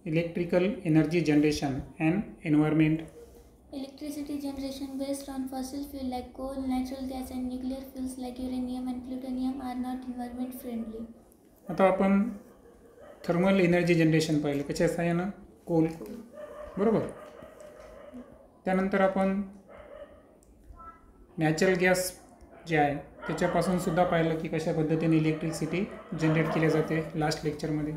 Electrical energy generation and environment. Electricity generation based on fossil fuel like coal, natural gas and nuclear fuels like uranium and plutonium are not environment friendly. आता आपण thermal energy generation पाहिलं कशा साहाय्यानं, Coal, बरोबर. त्यानंतर आपण natural gas जे आहे त्याच्यापासून सुद्धा पाहिलं की कशा पद्धतीने इलेक्ट्रिसिटी जनरेट केली जाते लास्ट लेक्चरमध्ये.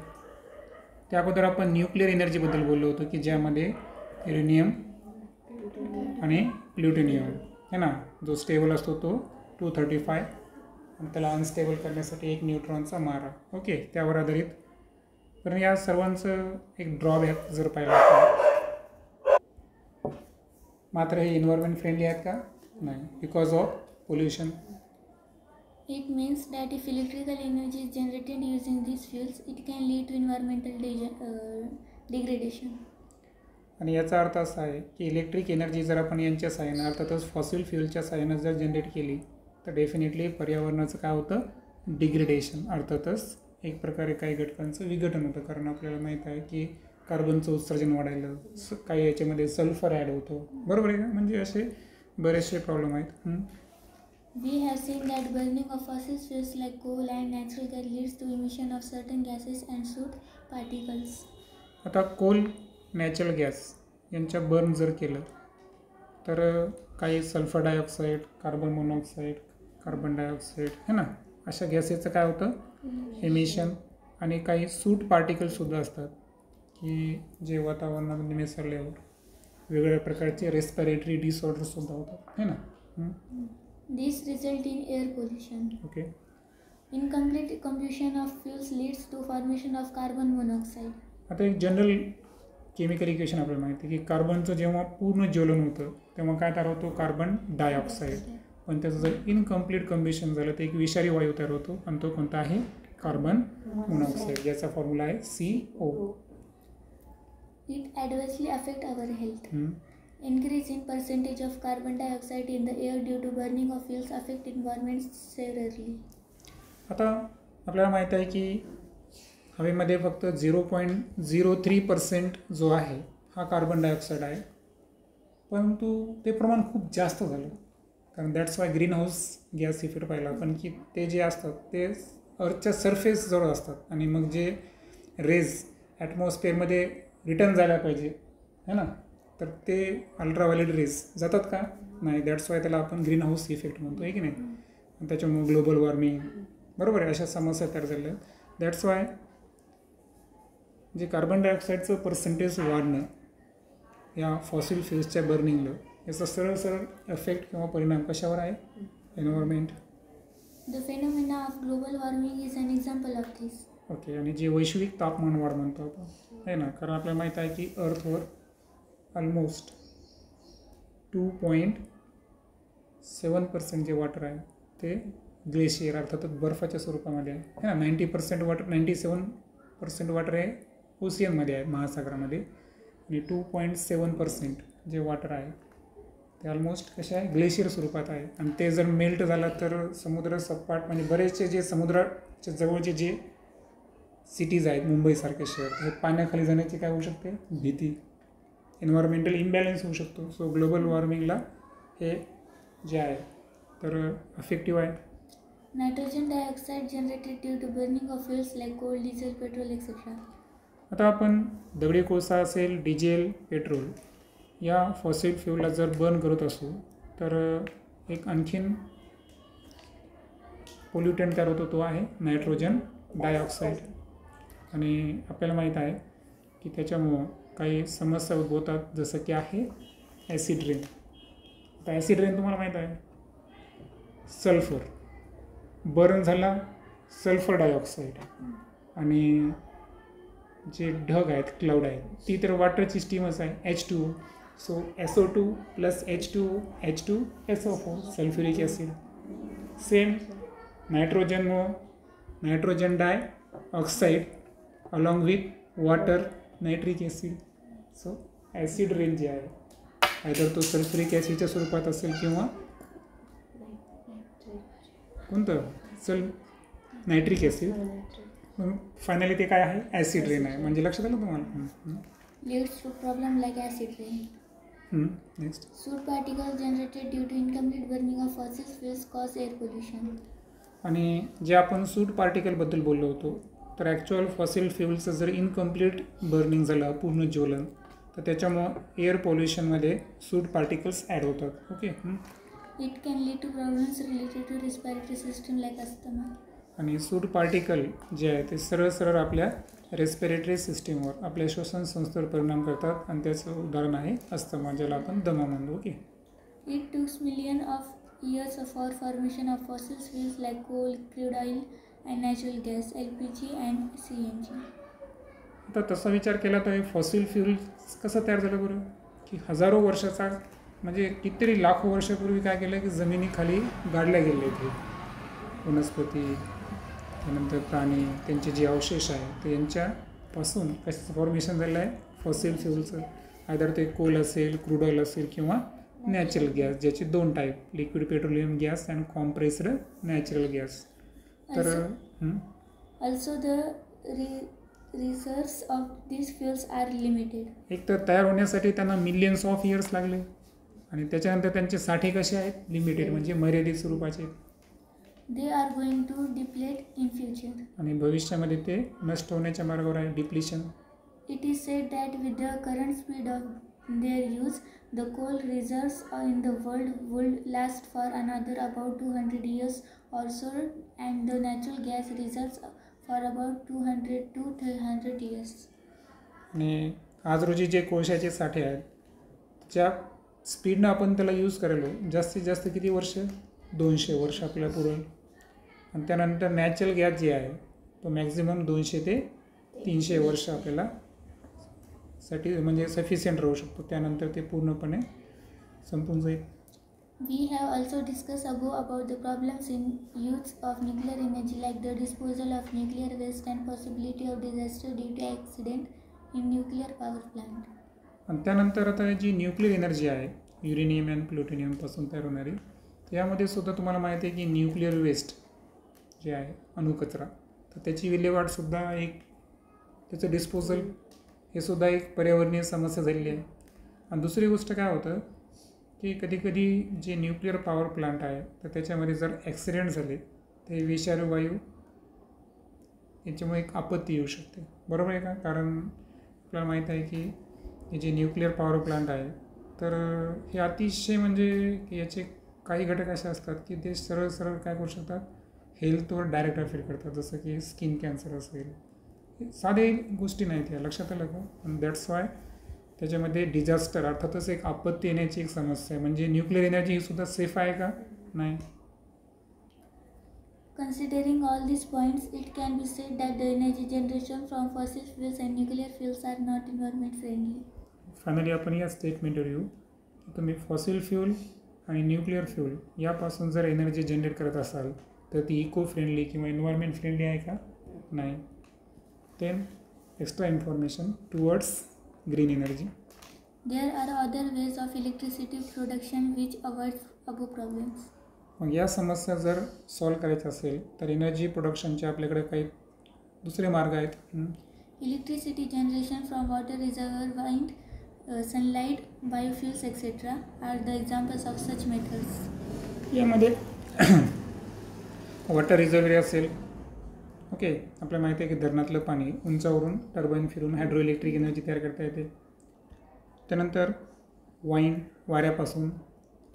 त्या अगोदर आपण न्यूक्लिअर एनर्जीबद्दल बोललो होतो की ज्यामध्ये युरेनियम आणि प्लुटोनियम आहे ना, जो स्टेबल असतो तो 235 आणि त्याला अनस्टेबल करण्यासाठी एक न्यूट्रॉनचा मारा. ओके, त्यावर आधारित. पण या सर्वांचं एक ड्रॉबॅक जर पाहिलं तर मात्र हे एन्व्हायरमेंट फ्रेंडली आहेत का? नाही, because of pollution. It means that if electrical energy is generated using these fuels, it can lead to environmental degradation. आणि याचा अर्थ असा आहे की इलेक्ट्रिक एनर्जी जर आपण यांच्या साहाय्यानं अर्थातच फॉसिल फ्युलच्या साहाय्यानं जर जनरेट केली तर डेफिनेटली पर्यावरणाचं काय होतं, डिग्रेडेशन. अर्थातच एक प्रकारे काही घटकांचं विघटन होतं, कारण आपल्याला माहीत आहे की कार्बनचं उत्सर्जन वाढायला, काही याच्यामध्ये सल्फर ॲड होतो, बरोबर आहे का. म्हणजे असे बरेचसे प्रॉब्लेम आहेत. We have seen that burning of fossil fuels like coal and natural gas leads to emission of certain gases and soot particles. आता कोल, नॅचरल गॅस यांच्या बर्न जर केलं तर काही sulphur dioxide, carbon monoxide, carbon dioxide है ना, अशा गॅसेसचं काय होतं, एमिशन. आणि काही सूट पार्टिकल्ससुद्धा असतात की जे वातावरणामध्ये मिसळल्यावर वेगवेगळ्या प्रकारचे रेस्पिरेटरी डिसऑर्डरसुद्धा होतात है ना. These result in air pollution. Okay. Incomplete combustion of fuels leads to formation of carbon monoxide. आता एक जनरल केमिकल इक्वेशन आपल्याला माहिती आहे की कार्बनचं जेव्हा पूर्ण ज्वलन होतं तेव्हा काय तयार होतो, कार्बन डायऑक्साईड. पण त्याचं जर इनकम्प्लीट कम्बिशन झालं तर एक विषारी वायू तयार होतो आणि तो कोणता आहे, कार्बन मोनॉक्साईड. याचा फॉर्म्युला आहे CO. It adversely affect our health. Increase in percentage of carbon dioxide in the air due to burning of fuels affect environment severely. आता आपल्याला माहीत आहे की हवेमध्ये फक्त 0.03% जो आहे हा कार्बन डायऑक्साईड आहे, परंतु ते प्रमाण खूप जास्त झालं. कारण that's why green house gas effect पाहिला आपण की ते जे असतात ते अर्थच्या सरफेसजवळ असतात आणि मग जे रेज ॲटमॉस्फिअरमध्ये रिटर्न जायला पाहिजे है ना, तर ते अल्ट्राव्हायलेट रेज जातात का? नाही. दॅट्स वाय त्याला आपण ग्रीन हाऊस इफेक्ट म्हणतो आहे की नाही. त्याच्यामुळे ग्लोबल वॉर्मिंग, बरोबर आहे, अशा समस्या तयार झाल्या. दॅट्स वाय जे कार्बन डायऑक्साईडचं पर्सेंटेज वाढणं या फॉसिल फ्युल्सच्या बर्निंगला याचा सरळ इफेक्ट किंवा परिणाम कशावर आहे, environment. The phenomena of global warming is an example of this. Okay. आणि जे वैश्विक तापमान वाढ म्हणतो आपण आहे ना, कारण आपल्याला माहीत आहे की अर्थवर ऑलमोस्ट 2.7% जे वॉटर आहे ते ग्लेशियर अर्थातच बर्फाच्या स्वरूपामध्ये आहे ना. 97% वॉटर आहे ओशियनमध्ये आहे, महासागरामध्ये. आणि 2.7% जे वॉटर आहे ते ऑलमोस्ट कसे आहे, ग्लेशियर स्वरूपात आहे. आणि ते जर मेल्ट झालं तर समुद्र सपाट म्हणजे बरेचसे जे समुद्राच्या जवळचे जे सिटीज आहेत, मुंबईसारखे शहर, हे पाण्याखाली जाण्याची काय होऊ शकते, भीती, एन्व्हायरमेंटल इम्बॅलन्स होऊ शकतो. सो ग्लोबल वॉर्मिंगला हे जे आहे तर अफेक्टिव्ह आहे. Nitrogen dioxide generated due to burning of fuels like coal, diesel, petrol etcetera. आता आपण दगडी कोळसा असेल, डिझेल, पेट्रोल या फॉसिल फ्युलला जर बर्न करत असू तर एक आणखीन पोल्युटंट तयार होतो, तो आहे नायट्रोजन डायऑक्साईड. आणि आपल्याला माहीत आहे की त्याच्यामुळं काही समस्या उद्भवतात, जसं की आहे ॲसिड रेन. आता ॲसिड रेन तुम्हाला माहीत आहे, सल्फर बर्न झाला, सल्फर डायऑक्साईड आणि जे ढग आहेत, क्लाउड आहेत, ती तर वॉटरची स्टीमच आहे, H2O. So SO2 + H2O, H2, SO4, sulphuric acid. Same नायट्रोजनमुळं nitrogen dioxide along with water, nitric acid. So acid rain जे आहे आयदर तो सल्फ्युरिक ॲसिडच्या स्वरूपात असेल किंवा कोणतं नायट्रिक ॲसिड फायनली ते काय आहे, ॲसिड रेन आहे. म्हणजे लक्षात आलं तुम्हाला. Leads to problem like acid rain. Next. Soot particles generated due to incomplete burning of fossil fuels cause air pollution. आणि जे आपण सूट पार्टिकलबद्दल बोललो होतो, तर ॲक्च्युअल फॉसिल फ्युल्सचं जर इनकम्प्लीट बर्निंग झालं, अपूर्ण ज्वलन, तर त्याच्यामुळं एअर पोल्युशनमध्ये सूट पार्टिकल्स ॲड होतात. Okay. It can lead to problems related to respiratory system like asthma. आणि सूट पार्टिकल जे आहे ते सरळ सरळ आपल्या रेस्पिरेटरी सिस्टीमवर, आपल्या श्वसन संस्थेवर परिणाम करतात. आणि त्याचं उदाहरण आहे अस्थमा, ज्याला आपण दमा म्हणतो. Okay. It took millions of years for formation of fossil fuels like coal, crude oil, and natural gas, LPG and CNG. आता तसा विचार केला तर फॉसिल फ्युल कसं तयार झालं बरं, की हजारो वर्षाचा, म्हणजे कितीतरी लाखो वर्षापूर्वी काय केलं की जमिनीखाली गाडल्या गेले ते वनस्पती, त्यानंतर प्राणी, त्यांचे जे अवशेष आहे ते यांच्यापासून कशाचं फॉर्मेशन झालं आहे, फॉसिल फ्युलचं. आयदर ते कोल असेल, क्रूड ऑइल असेल किंवा नॅचरल गॅस, ज्याचे 2 type, liquid petroleum gas and compressed natural gas. तर Also the reserves of these fuels are limited. एक तर तयार होण्यासाठी त्यांना मिलियन्स ऑफ इयर्स लागले, आणि त्याच्यानंतर त्यांचे साठे कसे आहेत, लिमिटेड, म्हणजे मर्यादित स्वरूपाचे. They are going to deplete in future. आणि भविष्यामध्ये ते नष्ट होण्याच्या मार्गावर आहे, depletion. It is said that with the current speed of their use, the coal reserves in the world would last for another about 200 years or so, and the natural gas reserves for about 200 to 300 years. आणि आज रोजी जे कोळशाचे साठे आहेत, ज्या स्पीडनं आपण त्याला use करायलो, जास्तीत जास्त किती वर्ष, 200 वर्ष आपल्याला पुरेल. आणि त्यानंतर नॅचरल गॅस जे आहे तो मॅक्झिमम 200 ते 300 वर्ष आपल्याला साठी म्हणजे सफिशियंट राहू शकतो. त्यानंतर ते पूर्णपणे संपून जाईल. We have also discussed above about the problems in use of nuclear energy, like the disposal of nuclear waste and possibility of disaster due to accident in nuclear power plant. आणि त्यानंतर आता जी न्यूक्लिअर एनर्जी आहे, uranium and प्लुटोनियमपासून तयार होणारी, त्यामध्ये सुद्धा तुम्हाला माहिती आहे की न्यूक्लिअर वेस्ट जे आहे, अणुकचरा, तर त्याची विल्हेवाटसुद्धा एक, त्याचं डिस्पोजल हे सुद्धा एक पर्यावरणीय समस्या झालेली आहे. आणि दुसरी गोष्ट काय होतं की कधीकधी जे न्यूक्लिअर पॉवर प्लांट आहे, तर त्याच्यामध्ये जर ॲक्सिडेंट झाले ते विषारी वायू याच्यामुळे एक आपत्ती येऊ शकते. बरोबर आहे का? कारण आपल्याला माहीत आहे की हे जे न्यूक्लिअर पॉवर प्लांट आहे, तर हे अतिशय म्हणजे याचे काही घटक असे असतात की ते सरळ सरळ काय करू शकतात, हेल्थवर डायरेक्ट अफेक्ट करतात. जसं की स्किन कॅन्सर असेल, साधे गोष्टी नाहीत या, लक्षात आलं का? आणि दॅट्स वाय त्याच्यामध्ये डिझास्टर, अर्थातच एक आपत्ती येण्याची एक समस्या आहे. म्हणजे न्यूक्लिअर एनर्जी ही सुद्धा सेफ आहे का? नाही. Considering all these points, it can be said that the energy generation from fossil fuels and nuclear fuels are not environment friendly. Finally आपण या स्टेटमेंटवर येऊ की तुम्ही फॉसिल फ्यूल आणि न्यूक्लिअर फ्यूल यापासून जर एनर्जी जनरेट करत असाल तर ती इको फ्रेंडली किंवा एन्व्हायरमेंट फ्रेंडली आहे का? नाही. Then extra information towards green energy. There are other ways of electricity production which avoid above problems. मग या समस्या जर सॉल्व करायचं असेल तर एनर्जी प्रोडक्शनचे आपल्याकडे काही दुसरे मार्ग आहेत. Electricity generation from water reservoir, wind, sunlight, biofuels, etc. are the examples of such methods. यामध्ये वॉटर रिझर्व्हर असेल, ओके, आपल्याला माहिती आहे की धरणातलं पाणी उंचावरून टर्बाईन फिरून हायड्रो इलेक्ट्रिक एनर्जी तयार करता येते. त्यानंतर वाईन, वाऱ्यापासून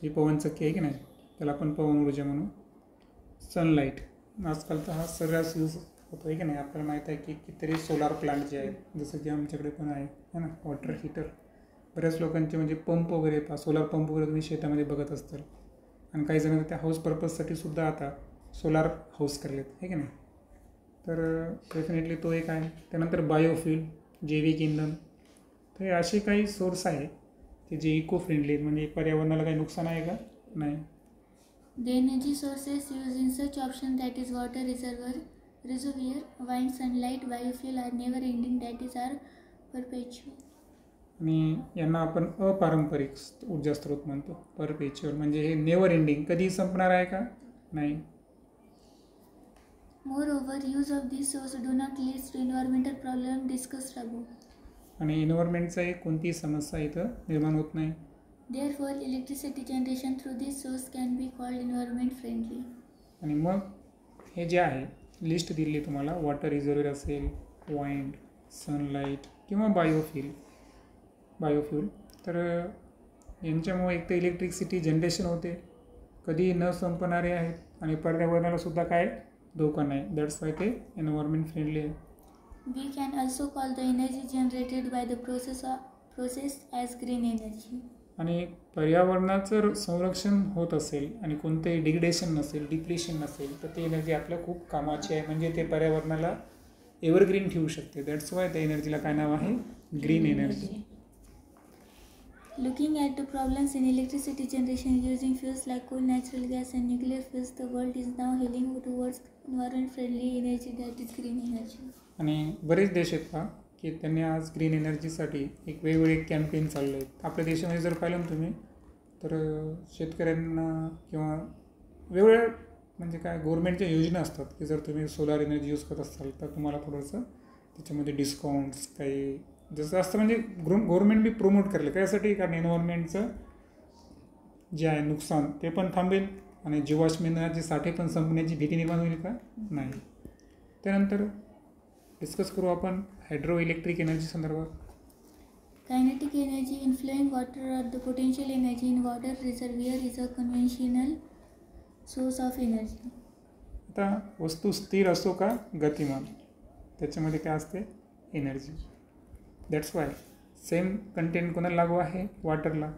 जी पवनचक्की आहे की नाही, त्याला आपण पवन ऊर्जा म्हणू. सनलाईट, आजकाल तर हा सर्रास यूज होतो आहे की नाही. आपल्याला माहीत आहे की कितीतरी सोलार प्लांट जे आहेत, जसं की आमच्याकडे पण आहे ना, वॉटर हीटर. बऱ्याच लोकांचे म्हणजे पंप वगैरे येतात, सोलार पंप वगैरे तुम्ही शेतामध्ये बघत असताल. आणि काही जणांना त्या हाऊस पर्पजसाठी सुद्धा आता सोलार हाऊस करलेत आहे की नाही. तर डेफिनेटली तो एक आहे. त्यानंतर बायोफ्यूल, जैविक इंधन. तर हे असे काही सोर्स आहे की जे इको फ्रेंडली आहेत, म्हणजे पर्यावरणाला काही नुकसान आहे का? नाही. The energy sources used in such options, that is water reservoir, wind, sunlight, biofuel, are never ending, that is are perpetual. आणि यांना आपण अपारंपरिक ऊर्जा स्रोत म्हणतो, परपेच्युअल, म्हणजे हे नेवर एंडिंग, कधी संपणार आहे का? नाही. Moreover, use of these sources do not lead to environmental problem discussed above. आणि एन्व्हायरमेंटचा एक कोणतीही समस्या इथं निर्माण होत नाही. Therefore, electricity generation through this source can be called environment friendly. आणि मग हे जे आहे लिस्ट दिली तुम्हाला, वॉटर रिझर्व्हर असेल, वाइंड, सनलाईट किंवा बायोफ्यूल, तर यांच्यामुळे एक तर इलेक्ट्रिसिटी जनरेशन होते, कधी न संपणारे आहेत आणि पर्यावरणाला सुद्धा काय धोका नाही. दॅट्स वाय ते एन्व्हायरमेंट फ्रेंडली आहे. We can also call the energy generated by the process as green energy. आणि पर्यावरणाचं संरक्षण होत असेल आणि कोणतेही डिग्रेडेशन नसेल, डिप्लेशन नसेल, तर ती एनर्जी आपल्या खूप कामाची आहे. म्हणजे ते पर्यावरणाला एव्हरग्रीन ठेवू शकते. दॅट्स वाय त्या एनर्जीला काय नाव आहे, green energy. Looking at the problems in electricity generation using fuels like coal, natural gas and nuclear fuels, the world is now heading towards environment friendly energy, that is green energy. आणि बरेच देश आहेत का की त्यांनी आज green एनर्जीसाठी एक वेगवेगळे कॅम्पेन चालले आहेत. आपल्या देशामध्ये जर पाहिलं ना तुम्ही, तर शेतकऱ्यांना किंवा वेगवेगळ्या म्हणजे काय गव्हर्नमेंटच्या योजना असतात की जर तुम्ही सोलार एनर्जी यूज करत असाल तर तुम्हाला थोडंसं त्याच्यामध्ये डिस्काउंट्स काही जसं असतं, म्हणजे गव्हर्नमेंट बी प्रोमोट करेल. त्यासाठी कारण एन्व्हायरमेंटचं जे आहे नुकसान ते पण थांबेल आणि जीवाश्म इंधनाचे साठे पण संपण्याची भीती निर्माण होईल का, नाही. त्यानंतर डिस्कस करू आपण हायड्रो इलेक्ट्रिक एनर्जी संदर्भात. Kinetic energy in flowing water or the potential energy in water reservoir is a conventional source of energy. आता वस्तू स्थिर असो का गतिमान, त्याच्यामध्ये काय असते, energy. That's why same content कोणाला लागू आहे, वॉटरला.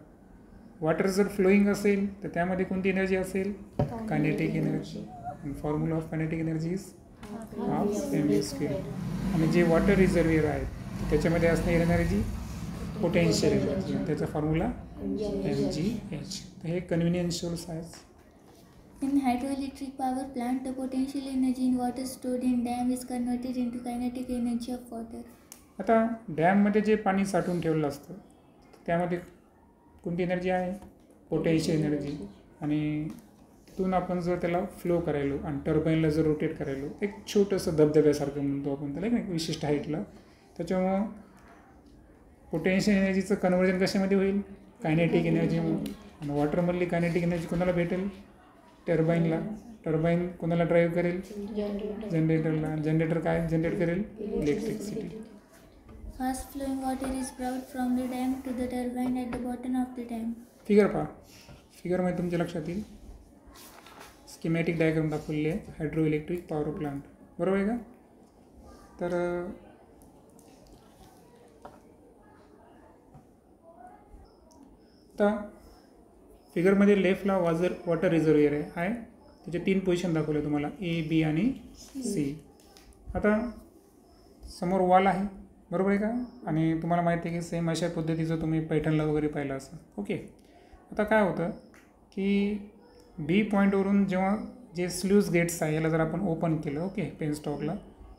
वॉटर जर फ्लोईंग असेल तर त्यामध्ये कोणती एनर्जी असेल, kinetic energy. Formula of kinetic energy is half m square. आणि जे वॉटर रिझर्व्हिअर आहेत त्याच्यामध्ये असणारी एनर्जी पोटेन्शियल एनर्जी, त्याचा फॉर्म्युला mgh. तर हे कन्व्हिनियन्स सोर्स आहेत. In hydroelectric power plant, the potential energy in water stored in dam is converted into kinetic energy of water. आता डॅममध्ये जे पाणी साठवून ठेवलं असतं त्यामध्ये कोणती एनर्जी आहे, पोटेन्शियल एनर्जी. आणि तिथून आपण जर त्याला फ्लो करायलो आणि टर्बाईनला जर रोटेट करायलो, एक छोटंसं धबधब्यासारखं म्हणतो आपण त्याला, एक विशिष्ट हाईटला, त्याच्यामुळं पोटेन्शियल एनर्जीचं कन्वर्जन कशामध्ये होईल, कायनेटिक एनर्जीमध्ये. आणि वॉटरमधली कायनेटिक एनर्जी कोणाला भेटेल, टर्बाईनला. टर्बाईन कोणाला ड्राईव्ह करेल, जनरेटरला. जनरेटर काय जनरेट करेल, electricity. Fast flowing water is brought from the dam to the turbine at the bottom of the dam. Figure पहा, फिगरमध्ये तुमच्या लक्षात येईल स्कीमॅटिक डायग्राम दाखवलेली आहे हायड्रो इलेक्ट्रिक पॉवर प्लांट, बरोबर आहे का. तर आता फिगरमध्ये लेफ्टला वॉटर रिझर्व्हिअर आहे, त्याचे 3 पोझिशन दाखवले तुम्हाला, ए, बी आणि सी. आता समोर वॉल आहे, बरोबर आहे का. आणि तुम्हाला माहिती आहे की सेम अशा पद्धतीचं तुम्ही पैठणला वगैरे पाहिलं असं. ओके. आता काय होतं की बी पॉईंटवरून जेव्हा जे स्ल्यूज गेट्स आहे याला जर आपण ओपन केलं, ओके, पेन स्टॉकला,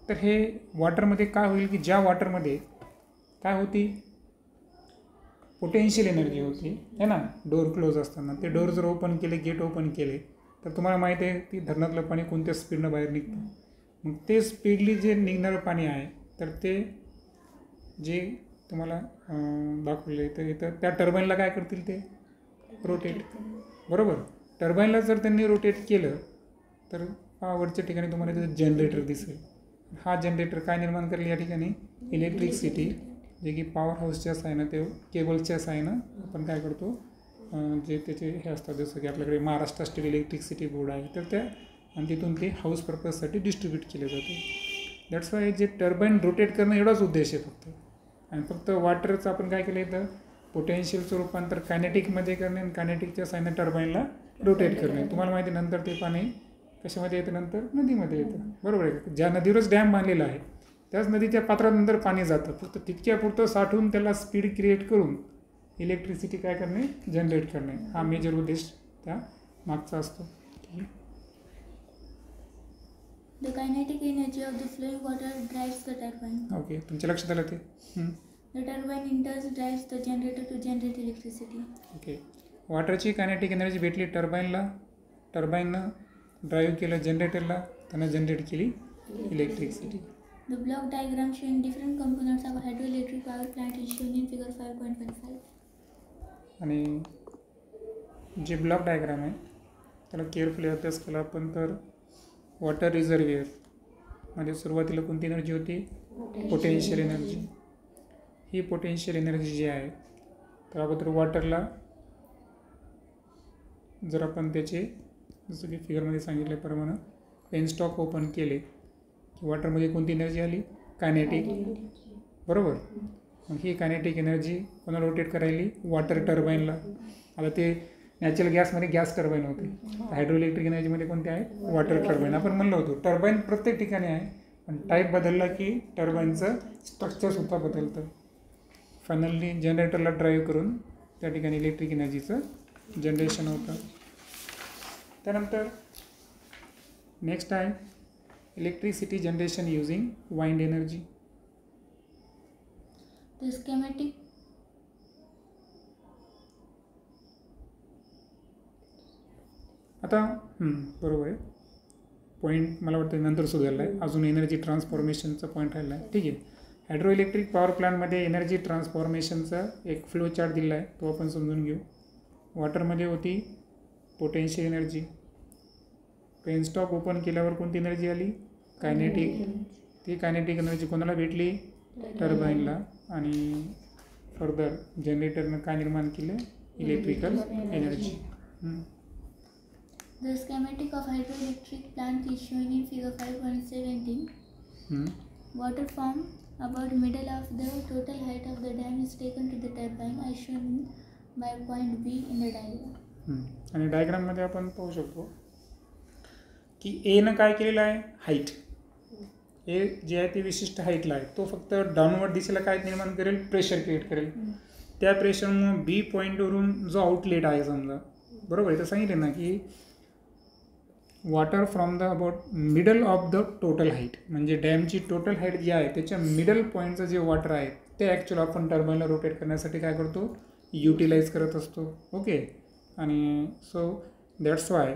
तर हे वॉटरमध्ये काय होईल की ज्या वॉटरमध्ये काय होती, पोटेन्शियल एनर्जी होती है ना, डोर क्लोज असताना. ते डोर जर ओपन केले, गेट ओपन केले, तर तुम्हाला माहिती आहे की धरणातलं पाणी कोणत्या स्पीडनं बाहेर निघतं. मग ते स्पीडली जे निघणारं पाणी आहे तर ते जे तुम्हाला दाखवले तर इथं त्या टर्बाईनला काय करतील, ते रोटेट, बरोबर. टर्बाईनला जर त्यांनी रोटेट केलं तर वरच्या ठिकाणी तुम्हाला तिथं जनरेटर दिसेल. हा जनरेटर काय निर्माण करेल, या ठिकाणी इलेक्ट्रिसिटी, जे की पॉवर हाऊसच्या साहाय्यानं, ते केबलच्या साहाय्यानं आपण काय करतो, जे त्याचे हे असतात, जसं की आपल्याकडे महाराष्ट्र स्टेट इलेक्ट्रिसिटी बोर्ड आहे, तर त्या आणि तिथून ते हाऊस पर्पजसाठी डिस्ट्रीब्यूट केले जाते. दॅट्स वाय जे टर्बाईन रोटेट करणं एवढाच उद्देश आहे फक्त. आणि फक्त वॉटरचं आपण काय केलं इथं, पोटेन्शियलचं रूपांतर कायनेटिकमध्ये करणे आणि कायनेटिकच्या साहाय्याने टर्बाईनला रोटेट करणे. तुम्हाला माहिती नंतर ते पाणी कशामध्ये येतं, नंतर नदीमध्ये येतं, बरोबर आहे. ज्या नदीवरच डॅम बांधलेला आहे त्याच नदीच्या पात्रानंतर पाणी जातं, फक्त तितक्यापुरतं साठवून त्याला स्पीड क्रिएट करून इलेक्ट्रिसिटी काय करणे, जनरेट करणे, हा मेजर उद्देश त्या मागचा असतो. The kinetic energy of the flowing water drives the turbine. Okay, तुमच्या लक्षात आलं ते. The turbine in turn drives the generator to generate electricity. Okay. वॉटरची कायनेटिक एनर्जी भेटली टर्बाईनला, टर्बाईननं ड्राईव्ह केलं जनरेटरला, त्यानं जनरेट केली electricity. The block diagram showing different components of a hydroelectric power plant is shown in figure 5.15. आणि जे ब्लॉक डायग्राम आहे त्याला केअरफुली अभ्यास केला आपण तर वॉटर रिझर्वियर मध्ये सुरुवातीला कोणती एनर्जी होती? Potential energy. ही पोटेन्शियल एनर्जी जी आहे तर अगोदर वॉटरला जर आपण त्याचे जसं की फिगरमध्ये सांगितल्याप्रमाणे पेनस्टॉक ओपन केले की वॉटरमध्ये कोणती एनर्जी आली? कायनेटिक. बरोबर. मग ही कायनेटिक एनर्जी कोणाला रोटेट करायली? वॉटर टर्बाईनला. आता ते नॅचरल गॅसमध्ये गॅस टर्बाईन होते, हायड्रोइलेक्ट्रिक एनर्जीमध्ये कोणते आहे? Water turbine. आपण म्हणलं होतो टर्बाईन प्रत्येक ठिकाणी आहे, पण टाईप बदलला की टर्बाईनचं स्ट्रक्चरसुद्धा बदलतं. फायनली जनरेटरला ड्राईव्ह करून त्या ठिकाणी इलेक्ट्रिक एनर्जीचं जनरेशन होतं. त्यानंतर नेक्स्ट आहे electricity generation using wind energy. The schematic आता बरोबर आहे. पॉईंट मला वाटतं नंतर सुधारला आहे. अजून एनर्जी ट्रान्सफॉर्मेशनचा पॉईंट राहिला आहे. ठीक आहे. हायड्रो इलेक्ट्रिक पॉवर प्लांटमध्ये एनर्जी ट्रान्सफॉर्मेशनचा एक फ्लो चार्ट दिला आहे, तो आपण समजून घेऊ. वॉटरमध्ये होती पोटेन्शियल एनर्जी. पेनस्टॉक ओपन केल्यावर कोणती एनर्जी आली? कायनेटिक. ती कायनेटिक एनर्जी कोणाला भेटली? टर्बाईनला. आणि फर्दर जनरेटरनं काय निर्माण केलं? Electrical energy. The schematic of hydroelectric plant is shown in figure 5.17. Water from about middle of the total height of the dam is taken to the turbine as shown by point B in the diagram. आणि डायग्राममध्ये आपण पाहू शकतो की एनं काय केलेलं आहे? हाईट. ए जे आहे ते विशिष्ट हाईटला आहे, तो फक्त डाऊनवर्ड दिशेला काय निर्माण करेल? प्रेशर क्रिएट करेल. त्या प्रेशरमुळं बी पॉईंटवरून जो आउटलेट आहे समजा, बरोबर आहे, तर सांगितलं ना की water from the about middle of the total height, म्हणजे डॅमची टोटल हाईट जी आहे त्याच्या मिडल पॉईंटचं जे वॉटर आहे ते ॲक्च्युअल आपण टर्बाईनला रोटेट करण्यासाठी काय करतो? युटिलाइज करत असतो. ओके. आणि सो दॅट्स वाय.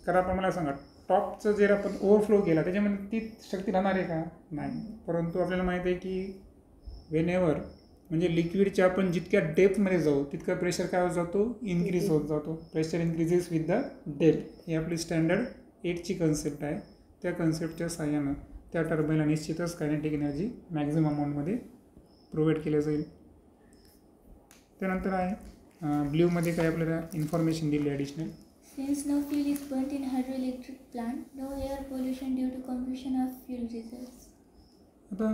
कारण आपण मला सांगा टॉपचं जर आपण ओव्हरफ्लो केला त्याच्यामध्ये ती शक्ती राहणार आहे का? नाही. परंतु आपल्याला माहिती आहे की वेन एव्हर म्हणजे लिक्विडच्या आपण जितक्या डेप्थमध्ये जाऊ तितका प्रेशर काय होत जातो? इन्क्रीज होत जातो. Pressure increases with the depth. ही आपली स्टँडर्ड 8ची कन्सेप्ट आहे. त्या कन्सेप्टच्या साहाय्यानं त्या टर्बाईनला निश्चितच कायनेटिक एनर्जी मॅक्झिमम अमाऊंटमध्ये प्रोव्हाइड केलं जाईल. त्यानंतर आहे ब्ल्यूमध्ये काय आपल्याला इन्फॉर्मेशन दिली additional. Since no fuel is burnt in hydroelectric plant, no air pollution due to combustion of fuel results. आता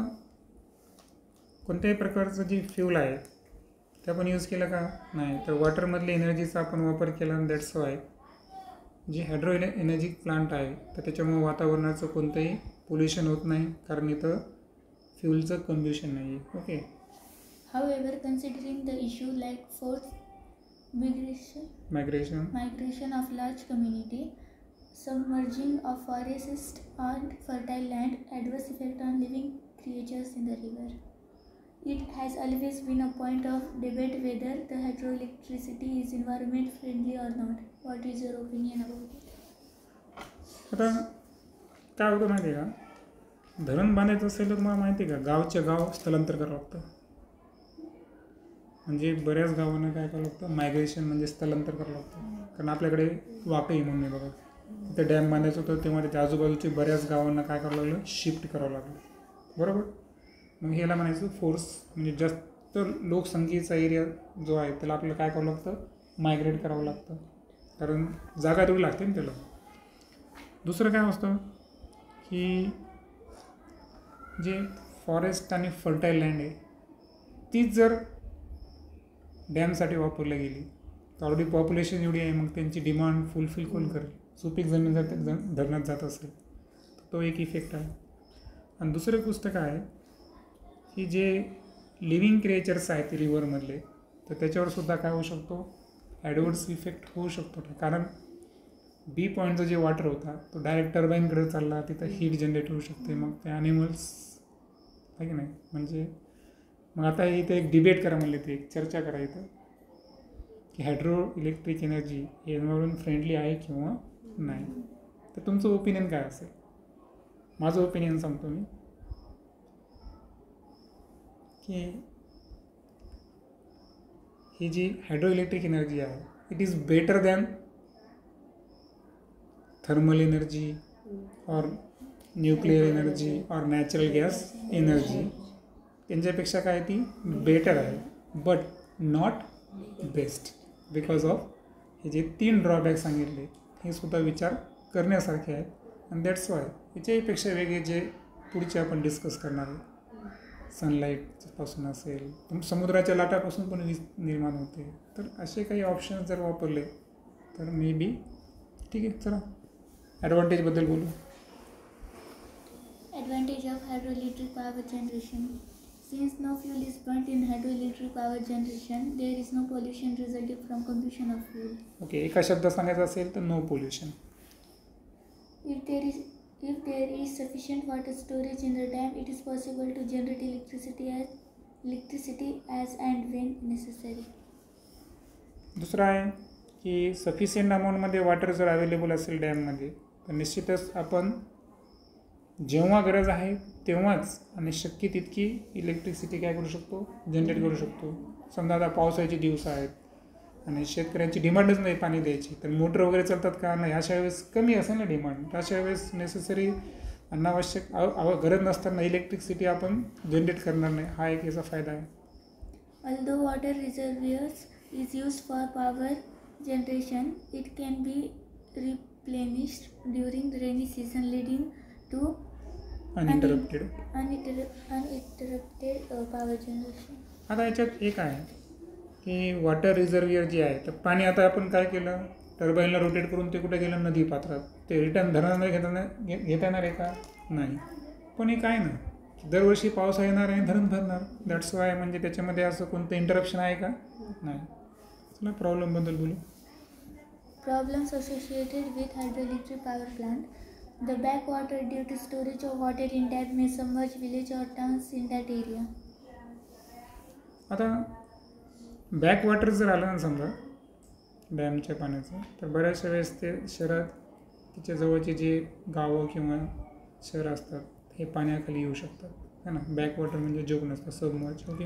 कोणत्याही प्रकारचं जे फ्यूल आहे ते आपण यूज केलं का? नाही. तर वॉटरमधल्या एनर्जीचा आपण वापर केला. दॅट्स वाय जी हायड्रो एनर्जी प्लांट आहे तर त्याच्यामुळे वातावरणाचं कोणतंही पोल्युशन होत नाही, कारण इथं फ्यूलचं कम्ब्युशन नाही आहे. Okay. However, considering the issue like forced migration of large community, submerging of forests on fertile land, adverse effect on living creatures in the river. It has always been a point of debate whether the hydroelectricity is environment friendly or not. What is your opinion about it? आता काय होतं माहिती आहे का? धरण बांधायचं असेल तर तुम्हाला माहिती आहे का गावच्या गाव स्थलांतर करावं लागतं. म्हणजे बऱ्याच गावांना काय करावं लागतं? मायग्रेशन म्हणजे स्थलांतर करावं लागतं. कारण आपल्याकडे वाकई म्हणून बघा तिथे डॅम बांधायचं होतं तेव्हा त्याच्या आजूबाजूचे बऱ्याच गावांना काय करावं लागलं? शिफ्ट करावं लागलं. बरोबर. मग ह्याला म्हणायचं फोर्स म्हणजे जास्त लोकसंख्येचा एरिया जो आहे त्याला आपल्याला काय करावं लागतं? मायग्रेट करावं लागतं, कारण जागा तेवढी लागते ना त्याला. दुसरं काय असतं की जे फॉरेस्ट आणि फर्टाईल लँड आहे तीच जर डॅमसाठी वापरली गेली तर ऑलरेडी पॉप्युलेशन एवढी आहे, मग त्यांची डिमांड फुलफिल कोण करेल? सुपीक जमीन जर धरणात जात असेल तर तो एक इफेक्ट आहे. आणि दुसरं गोष्ट काय आहे की जे लिव्हिंग क्रिएचर्स आहेत रिव्हरमधले तर त्याच्यावरसुद्धा काय होऊ शकतो? ॲडवर्स इफेक्ट होऊ शकतो. कारण बी पॉईंटचा जे वॉटर होता तो डायरेक्ट टर्बाईनकडे चालला, तिथं हीट जनरेट होऊ शकते. मग ते ॲनिमल्स आहे की नाही, म्हणजे मग आता इथे एक डिबेट करा म्हणले, ते एक चर्चा करा इथं की hydro electric energy environment friendly आहे किंवा नाही. तर तुमचं ओपिनियन काय असेल? माझं ओपिनियन सांगतो मी की ही जी हायड्रो इलेक्ट्रिक एनर्जी आहे it is better than thermal energy और न्यूक्लिअर एनर्जी और नॅचरल गॅस एनर्जी. त्यांच्यापेक्षा काय ती बेटर आहे, but not best, because of हे जे 3 ड्रॉबॅक सांगितले हे सुद्धा विचार करण्यासारखे आहेत. आणि दॅट्स वाय याच्यापेक्षा वेगळे जे पुढचे आपण डिस्कस करणार आहे, सनलाईटपासून असेल, समुद्राच्या लाटापासून पण वीज निर्माण होते, तर असे काही ऑप्शन जर वापरले तर मे बी ठीक आहे. चला ॲडव्हान्टेजबद्दल बोलू. Advantage of hydroelectric power generation. Since no fuel is burnt in hydroelectric power generation, there is no pollution resulting from combustion of fuel. Okay, एका शब्दात सांगायचं असेल तर no pollution. If there is sufficient water storage in the dam, it is possible to generate electricity as and when necessary. दुसरं आहे की sufficient अमाऊंटमध्ये water जर अवेलेबल असेल डॅममध्ये तर निश्चितच आपण जेव्हा गरज आहे तेव्हाच आणि शक्य तितकी इलेक्ट्रिसिटी काय करू शकतो, जनरेट करू शकतो. समजा आता पावसाचे दिवस आहेत आणि शेतकऱ्यांची डिमांडच नाही पाणी द्यायची, तर मोटर वगैरे चालतात का? नाही, अशा वेळेस कमी असेल ना डिमांड, अशा वेळेस नेसेसरी अनावश्यक गरज नसताना इलेक्ट्रिसिटी आपण जनरेट करणार नाही. हा एक याचा फायदा आहे. Although water reservoirs is used for power generation, it can be replenished during the rainy season, leading to uninterrupted power generation. आता याच्यात एक आहे की वॉटर रिझर्वियर जे आहे, तर पाणी आता आपण काय केलं, टर्बाईनला रोटेट करून ते कुठे गेलं, नदी पात्रात. ते रिटर्न धरणार घेता येणार आहे का? नाही. पण हे काय ना, दरवर्षी पाऊस येणार आणि धरण भरणार. दॅट्स वाय म्हणजे त्याच्यामध्ये असं कोणतं इंटरप्शन आहे का? नाही. चला प्रॉब्लेमबद्दल बोलू. Problems associated with hydroelectric power plant. The backwater due to storage of water in dam may submerge village or towns in that area. आता बॅकवॉटर जर आलं ना समजा डॅमच्या पाण्याचं, तर बऱ्याचशा वेळेस ते शहरात तिच्या जवळचे जे गावं किंवा शहर असतात हे पाण्याखाली येऊ शकतात, है ना. बॅकवॉटर म्हणजे जोक नसतं, submerge. Okay.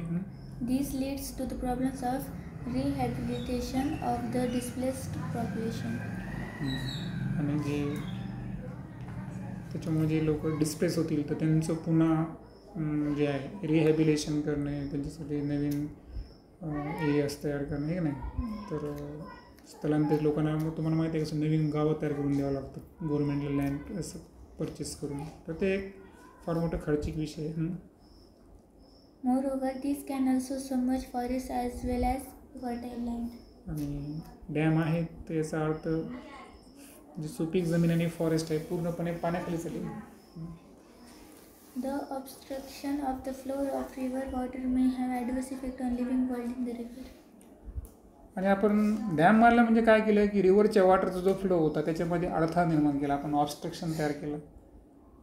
This leads to the problems of rehabilitation of the displaced population. आणि जे त्याच्यामुळे जे लोक डिस्प्लेस होतील तर त्यांचं पुन्हा जे आहे रिहॅबिलेशन करणे, त्यांच्यासाठी नवीन एरियाज तयार करणे, हे नाही. तर स्थलांतरित लोकांना तुम्हाला माहिती आहे कसं नवीन गावं तयार करून द्यावं लागतं गव्हर्नमेंटला लँड असं परचेस करून, तर ते एक फार मोठा खर्चिक विषय आहे. Moreover, this can also submerge forests as well as fertile land. आणि डॅम आहे तर याचा अर्थ जी सुपीक जमीन आणि फॉरेस्ट आहे पूर्णपणे पाण्याखाली चालेल. The obstruction of the flow of river water may have adverse effect on living world in the river. आणि आपण डॅम मारला म्हणजे काय केलं की रिव्हरच्या वॉटरचा जो फ्लो होता त्याच्यामध्ये अडथळा निर्माण केला, आपण ऑब्स्ट्रक्शन तयार केलं.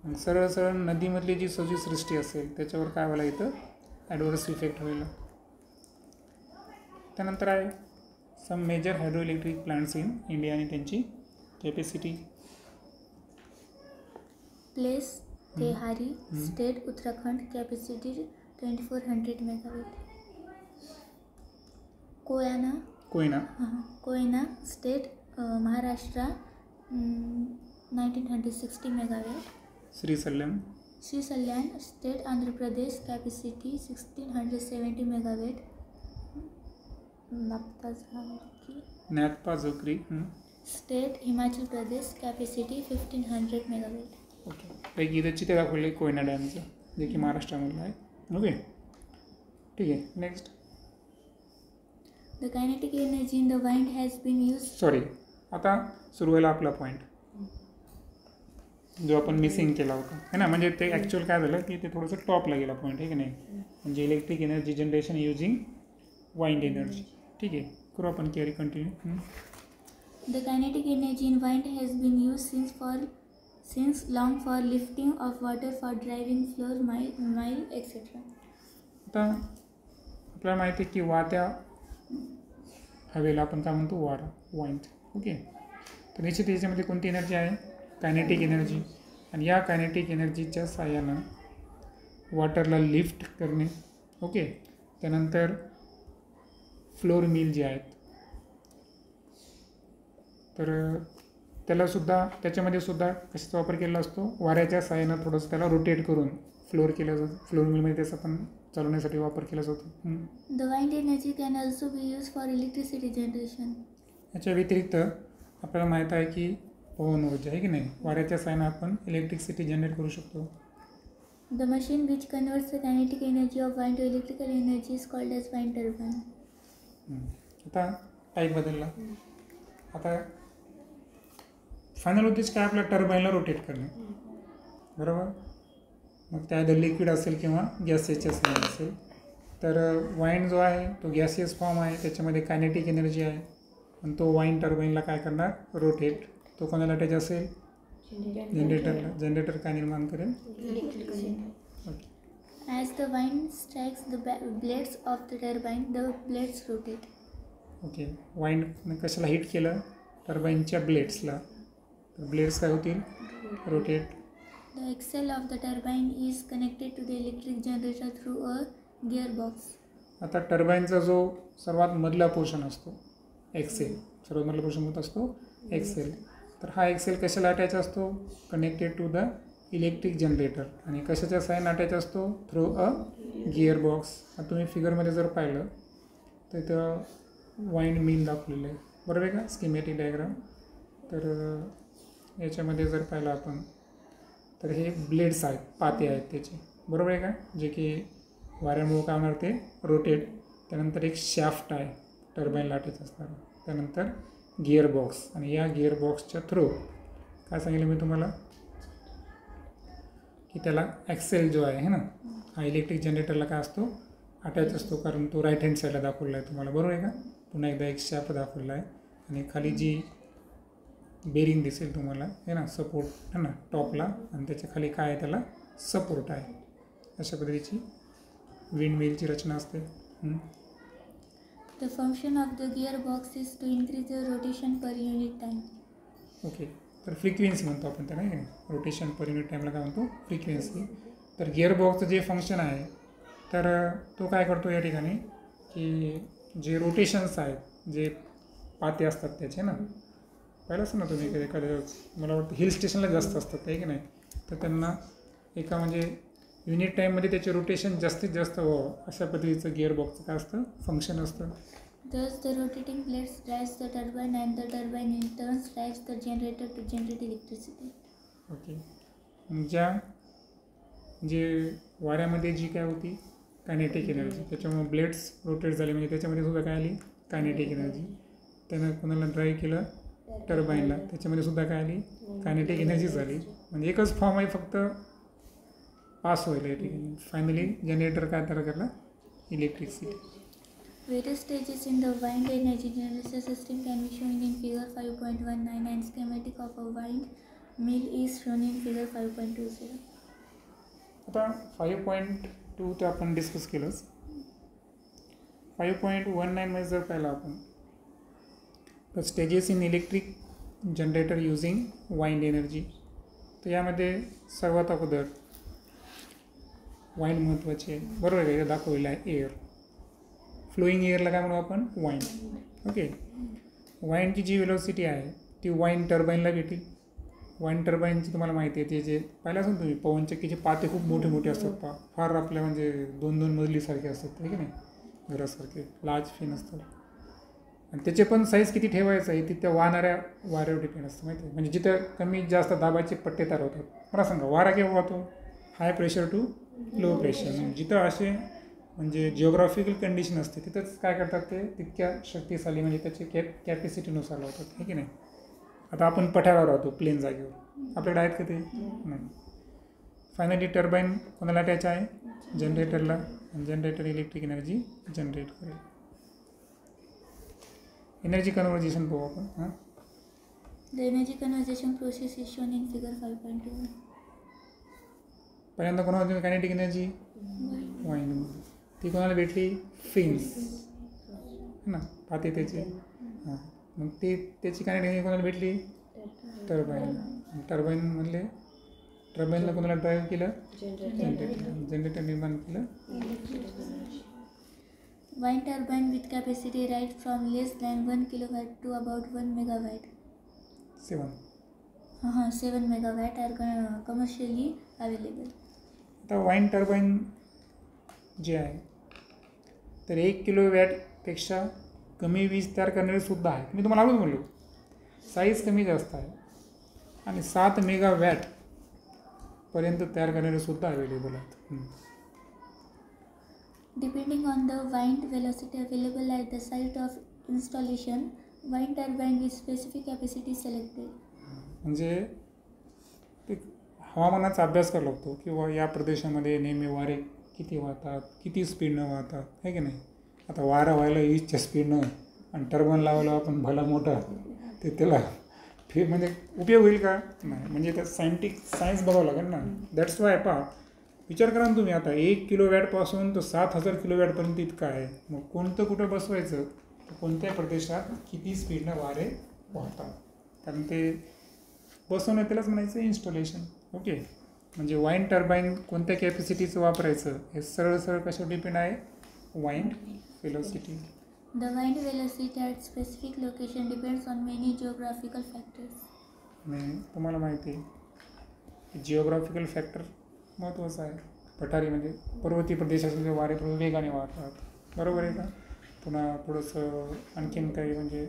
आणि सरळ सरळ नदीमधली जी सजीव सृष्टी असेल त्याच्यावर काय व्हायला इथं ॲडव्हर्स इफेक्ट होईल. त्यानंतर आहे some major hydro electric plants in India आणि त्यांची capacity. Place Tehari, State Uttarakhand, capacity 2400 megawatt. Koyana, State Maharashtra, 1960 megawatt. Sri Salyan, State Andhra Pradesh, capacity 1670 megawatt. Natpa Zokri, State Himachal Pradesh, capacity 1500 megawatt. Okay. पैकी इथं चित्र दाखवले कोयना डॅमचं, जे की महाराष्ट्रामधलं आहे. Okay, ठीक आहे. Next, The kinetic energy in the wind has been used. Sorry, आता सुरू व्हायला आपला पॉईंट जो आपण मिसिंग केला होता, है ना. म्हणजे ते ॲक्च्युअल काय झालं की ते थोडंसं टॉपला गेला पॉईंट, आहे की नाही. म्हणजे electric energy generation using wind energy. ठीक आहे, करू आपण carry continue. The kinetic energy in wind has been used since long for lifting of water for driving floor, mile, etc. आता आपल्याला माहिती आहे की वात्या हवेला आपण काय म्हणतो वारा, वाइंड. ओके, तर निश्चित याच्यामध्ये कोणती एनर्जी आहे, कायनेटिक एनर्जी. आणि या कायनेटिक एनर्जीच्या साहाय्यानं वॉटरला लिफ्ट करणे. ओके. त्यानंतर फ्लोर मिल जे आहेत तर त्याच्यामध्ये सुद्धा कशाचा वापर केलेला असतो, वाऱ्याच्या साहाय्यानं थोडंसं त्याला रोटेट करून फ्लोर केलं जातं. फ्लोर मिलमध्ये त्याचा पण चालवण्यासाठी वापर केला जातो. The wind energy can also be use for electricity generation. याच्या व्यतिरिक्त आपल्याला माहीत आहे की पवन ऊर्जा आहे की नाही, वाऱ्याच्या साहाय्यानं आपण इलेक्ट्रिसिटी जनरेट करू शकतो. The machine which converts the kinetic energy of wind to electrical energy is called as wind turbine. आता टाईप बदलला. आता फायनल उद्देश काय आपला, टर्बाईनला रोटेट करणे. बरोबर. मग त्यामध्ये लिक्विड असेल किंवा गॅसेसच्या साहाय्याने असेल. तर वाईन जो आहे तो गॅसियस फॉर्म आहे, त्याच्यामध्ये कायनेटिक एनर्जी आहे. आणि तो वाईन टर्बाईनला काय करणार, रोटेट. तो कोणाला अटॅच असेल, जनरेटरला. जनरेटर काय निर्माण करेल, okay. As the wind strikes the blades of the turbine, the blades rotate. Okay. Wind कशाला हिट केलं, टर्बाईनच्या ब्लेड्सला. तर ब्लेड्स काय होतील, rotate. The axle of the turbine is connected to the electric generator through a gearbox. आता टर्बाईनचा जो सर्वात मधला portion असतो, एक्सेल, सर्वात मधला पोर्शन होत असतो एक्सेल. तर हा एक्सेल कशाला अटॅच असतो, connected to the electric generator. आणि कशाच्या साहाय्याने अटॅच असतो, थ्रू अ गिअरबॉक्स. आता तुम्ही फिगरमध्ये जर पाहिलं तर इथं वाईंड मिल दाखवलेलं आहे, बरोबर आहे का, स्कीमॅटिक डायग्राम. तर याच्यामध्ये जर पाहिलं आपण तर हे ब्लेड्स आहेत, पाते आहेत त्याचे, बरोबर आहे का, जे की वाऱ्यामुळं काय होणार ते रोटेट. त्यानंतर एक शॅफ्ट आहे टर्बाईनला अटॅच असणारा. त्यानंतर गिअरबॉक्स. आणि या गिअरबॉक्सच्या थ्रू काय सांगितलं मी तुम्हाला की त्याला ॲक्सेल जो आहे ना, हा इलेक्ट्रिक जनरेटरला काय असतो, अटॅच असतो. कारण तो राईट हँड साईडला दाखवला आहे तुम्हाला, बरोबर आहे का. पुन्हा एकदा एक शॅफ्ट दाखवला आहे. आणि खाली जी बेरिंग दिसेल तुम्हाला आहे ना, सपोर्ट आहे ना टॉपला, आणि त्याच्या खाली काय आहे, त्याला सपोर्ट आहे. अशा पद्धतीची विंड मिलची रचना असते. The function of the gearbox is to increase the rotation per unit time. Okay. तर फ्रिक्वेन्सी म्हणतो आपण त्याला, रोटेशन पर युनिट टाईमला काय म्हणतो, फ्रिक्वेन्सी. तर गिअरबॉक्सचं जे फंक्शन आहे तर तो काय करतो या ठिकाणी की जे रोटेशन्स आहेत, जे पाते असतात त्याचे ना, पाहिलं असं ना तुम्ही एखाद्या, मला वाटतं हिल स्टेशनला जास्त असतात आहे की नाही. तर त्यांना एका म्हणजे युनिट टाईममध्ये त्याचे रोटेशन जास्तीत जास्त व्हावं अशा पद्धतीचं गिअरबॉक्सचं काय असतं, फंक्शन असतं. Thus the rotating blades drives the turbine and the turbine in turn drives the generator to generate electricity. Okay. जे वाऱ्यामध्ये जी काय होती कायनेटिक एनर्जी, त्याच्यामुळे ब्लेड्स रोटेट झाले, म्हणजे त्याच्यामध्ये सुद्धा काय आली, कायनेटिक एनर्जी. त्यानं कोणाला ड्राईव्ह केलं, टर्बाईनला, त्याच्यामध्ये सुद्धा काय आली, कायनेटिक एनर्जी झाली. म्हणजे एकच फॉर्म आहे, फक्त पास व्हायला या ठिकाणी. फायनली जनरेटर काय तयार करला, electricity. Various stages in the wind energy generation system can be shown in figure 5.19 and schematic of a wind mill is shown in figure 5.20. आता 5.2 तर आपण डिस्कस केलंच. 5.19 मध्ये जर पाहिलं आपण तर stages in electric generator using wind energy. तर यामध्ये सर्वात अगोदर वाइंड महत्त्वाची आहे, बरोबर आहे. इथे दाखवलेलं आहे एअर, फ्लोईंग एअरला काय म्हणू आपण, वाइंड. ओके. वाइंडची जी वेलोसिटी आहे ती वाइंड टर्बाईनला भेटेल. वाइंड टर्बाईनची तुम्हाला माहिती आहे, ते जे पाहिलं असेल तुम्ही, पवनचक्कीचे पाते खूप मोठे मोठे असतात, फार आपल्या म्हणजे 2-2 मजलीसारखे असतात आहे की नाही, घरासारखे लार्ज फिन असतात. आणि त्याचे पण साईज किती ठेवायचं आहे ती त्या वाहणाऱ्या वाऱ्यावर डिपेंड असतं, माहिती आहे. म्हणजे जिथं कमी जास्त दाबाचे पट्टे तयार होतात. मला सांगा वारा केव्हा वाहतो, high pressure to low pressure. जिथं असे म्हणजे जिओग्राफिकल कंडिशन असते तिथंच काय करतात ते तितक्या शक्तिशाली, म्हणजे त्याचे कॅपॅसिटीनुसार लावतात आहे की नाही. आता आपण पठारावर राहतो, प्लेन जागेवर, आपल्याकडे आहेत का ते, नाही. फायनली टर्बाईन कोणाला अटॅच आहे, जनरेटरला. आणि जनरेटर इलेक्ट्रिक एनर्जी जनरेट करेल. एनर्जी कन्व्हर्जेशन पाहू आपण. The energy conversion process is shown in figure 5.2. पहिल्यांदा कोणाला होती कायनेटिक एनर्जी, वाइंडमध्ये. ती कोणाला भेटली, फिन्स ना, पाते त्याचे. हां, मग ते त्याची कायनेटिक एनर्जी कोणाला भेटली, टर्बाईनला. टर्बाईन म्हणले टर्बाईनला कोणाला ड्राईव्ह केलं? जनरेटर निर्माण केलं. Wind turbine with capacity right from less than 1 kilowatt to about 1 megawatt. 7 megawatt are commercially available. आता वाईन टर्बाईन जे आहे तर 1 किलोवॅटपेक्षा कमी वीज तयार करणारे सुद्धा आहे. मी तुम्हाला अगोदर म्हणलो साईज कमी जास्त आहे आणि 7 मेगावॅटपर्यंत तयार करणारे सुद्धा अवेलेबल आहेत. Depending on the wind velocity available at the site of installation, wind turbine with specific capacity selected. म्हणजे ते हवामानाचा अभ्यास करावा लागतो किंवा या प्रदेशामध्ये नेहमी वारे किती वाहतात, किती स्पीडनं वाहतात, आहे की नाही. आता वारा व्हायला 20च्या स्पीडनं आणि टर्बाईन लावायला आपण भला मोठा ते त्याला म्हणजे उपयोग होईल का? नाही. म्हणजे त्या सायन्स बघावं लागेल ना. दॅट्स वाय पहा विचार करा ना तुम्ही आता 1 किलोवॅटपासून तर 7000 किलोवॅटपर्यंत इतकं आहे. मग कोणतं कुठं बसवायचं, कोणत्या प्रदेशात किती स्पीडनं वारे वाहतात, कारण ते बसवणं त्यालाच म्हणायचं इन्स्टॉलेशन. ओके. म्हणजे वाईन टर्बाईन कोणत्या कॅपॅसिटीचं वापरायचं हे सरळ कशावर डिपेंड आहे? Wind velocity. The wind velocity at specific location depends on many geographical factors. आणि तुम्हाला माहिती आहे की जिओग्राफिकल फॅक्टर महत्त्वाचं आहे. पठारी म्हणजे पर्वतीय प्रदेशाचे वारे थोडं वेगाने वाहतात, बरोबर आहे का. पुन्हा थोडंसं आणखीन काही म्हणजे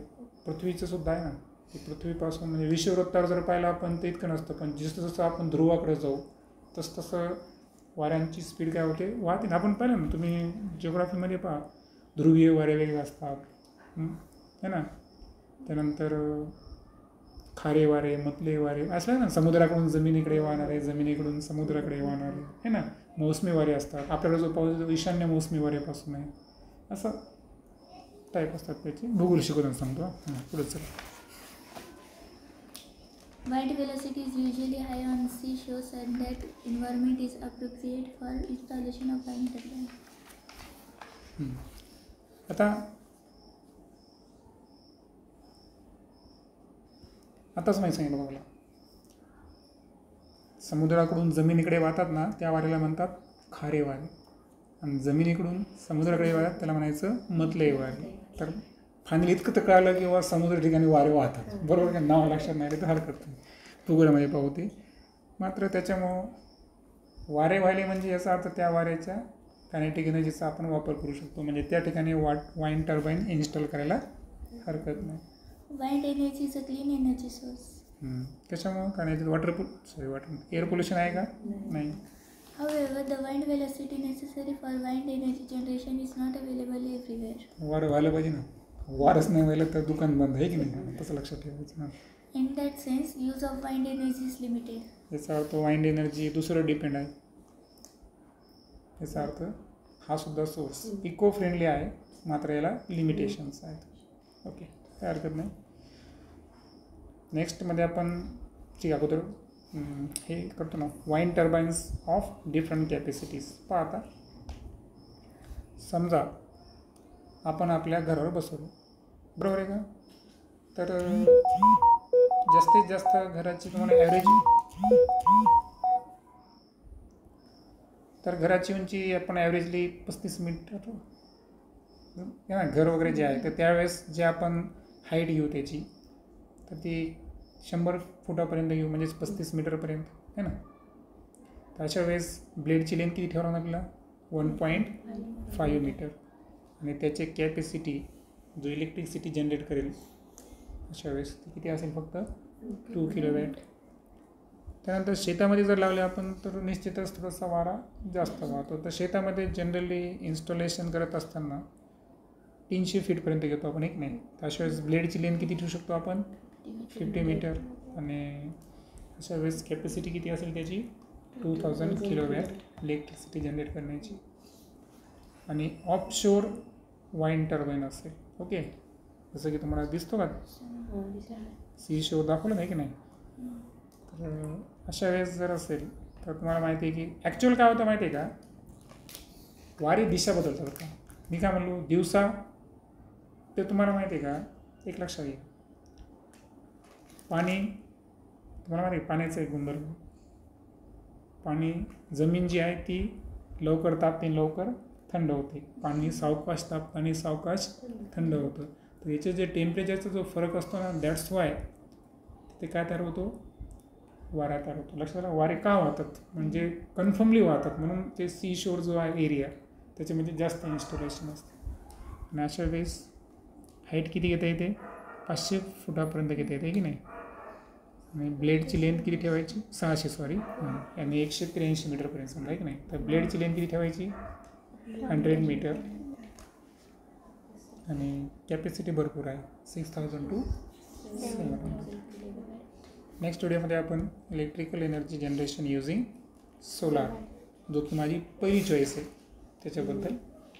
पृथ्वीचं सुद्धा आहे ना, की पृथ्वीपासून म्हणजे विषुववृत्तावर जर पाहिलं आपण ते इतकं नसतं, पण जसं आपण ध्रुवाकडे जाऊ तसं वाऱ्यांची स्पीड काय होते वाहते. आपण पाहिलं ना तुम्ही जिओग्राफीमध्ये पहा ध्रुवीय वारे वेगळे असतात है ना. त्यानंतर खारे वारे, मतले वारे असं ना, समुद्राकडून जमिनीकडे वाहणारे, जमिनीकडून समुद्राकडे वाहणारे है ना. मोसमी वारे असतात. आपल्याकडे जो पाऊस जो ईशान्य मोसमी वाऱ्यापासून आहे असं टाईप असतात त्याची. भूगोल शिकवताना सांगतो. पुढे चला. Wind velocity is usually high on seashores and that environment is appropriate for installation of wind turbine. आताच माहिती सांगितलं मला. समुद्राकडून जमिनीकडे वाहतात ना त्या वाऱ्याला म्हणतात खारे वारे, आणि जमिनीकडून समुद्राकडे वाहतात त्याला म्हणायचं मतले वारे. तर फायनली इतकं तर कळालं किंवा समुद्र ठिकाणी वारे वाहतात, बरोबर का. नाव लक्षात नाही तर हरकत नाही, भूगोलामध्ये पाहू ते. मात्र त्याच्यामुळं वारे वाहिले म्हणजे याचा अर्थ त्या वाऱ्याच्या कायनेटिक एनर्जीचा आपण वापर करू शकतो. म्हणजे त्या ठिकाणी वाईन टर्बाईन इन्स्टॉल करायला हरकत नाही. Wind energy is a clean energy source. त्याच्यामुळं काय नाही वाटर एअर पोल्युशन आहे का? नाही. However, the wind velocity necessary for wind energy generation is not available everywhere. वारं व्हायला पाहिजे ना. वारच नाही व्हायला तर दुकान बंद आहे की नाही, तसं लक्षात ठेवायचं ना. In that sense, use of wind energy is limited. याचा अर्थ वाईंड एनर्जी दुसरं डिपेंड आहे. याचा अर्थ हा सुद्धा सोर्स इको फ्रेंडली आहे, मात्र याला लिमिटेशन्स आहेत. ओके, काय हरकत नाही. नेक्स्टमध्ये आपण ठीक अगोदर हे करतो ना, wine turbines of different capacities. पहा आता समजा आपण आपल्या घरावर बसवलो, बरोबर आहे का. तर जास्तीत जास्त घराची तुम्हाला ॲव्हरेज, तर घराची उंची आपण ॲव्हरेजली 35 मीटर ना, घर वगैरे जे आहे तर त्यावेळेस जे आपण हाईट घेऊ त्याची तर ती 100 फुटापर्यंत घेऊ, म्हणजेच 35 मीटरपर्यंत आहे ना. तर अशा वेळेस ब्लेडची लेंथ किती ठेवणार आपल्याला? 1.5 मीटर. आणि त्याची कॅपॅसिटी जो इलेक्ट्रिसिटी जनरेट करेल अशा वेळेस ती किती असेल? फक्त 2 किलोवॅट. त्यानंतर शेतामध्ये जर लावले आपण तर निश्चितच थोडासा वारा जास्त वाहतो. तर शेतामध्ये जनरली इन्स्टॉलेशन करत असताना 300 फीटपर्यंत घेतो आपण, एक नाही. तर अशा वेळेस ब्लेडची लेंथ किती ठेवू शकतो आपण? 50 मीटर. आणि अशा वेळेस कॅपॅसिटी किती असेल त्याची? 2000 किलोवॅट इलेक्ट्रिसिटी जनरेट करण्याची. आणि ऑफशोर वाईन टर्बाईन असेल. ओके, जसं की तुम्हाला दिसतो का सी शोर दाखवलं नाही की नाही. तर अशा वेळेस जर असेल तर तुम्हाला माहिती आहे की ॲक्च्युअल काय होतं माहिती आहे का, वारी दिशा बदलतात का. मी काय म्हणलो दिवसा ते तुम्हाला माहिती आहे का, एक लक्षात घ्या, पाणी तुम्हाला माहिती आहे पाण्याचा एक गुणधर्म, पाणी जमीन जी आहे ती लवकर तापते लवकर थंड होते, पाणी सावकाश तापतं आणि सावकाश थंड होतं. तर याचे जे टेम्परेचरचा जो फरक असतो ना, दॅट्स वाय ते काय तयार होतो, वारा तयार होतो. लक्षात आलं, वारे का वाहतात म्हणजे कन्फर्मली वाहतात म्हणून ते सी शोर जो आहे एरिया त्याच्यामध्ये जास्त इन्स्टॉलेशन असतं. अशा वेळेस हाईट किती घेता येते, 500 फुटापर्यंत घेता येते की नाही. आणि ब्लेडची लेंथ किती ठेवायची, 600 आणि 183 मीटरपर्यंत समजा आहे की नाही. तर ब्लेडची लेंथ किती ठेवायची, 100 मीटर आणि कॅपॅसिटी भरपूर आहे, 6000 to 700. नेक्स्ट व्हिडिओमध्ये आपण electrical energy generation using solar, जो की माझी पहिली चॉईस आहे, त्याच्याबद्दल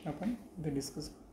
आपण इथे डिस्कस करू.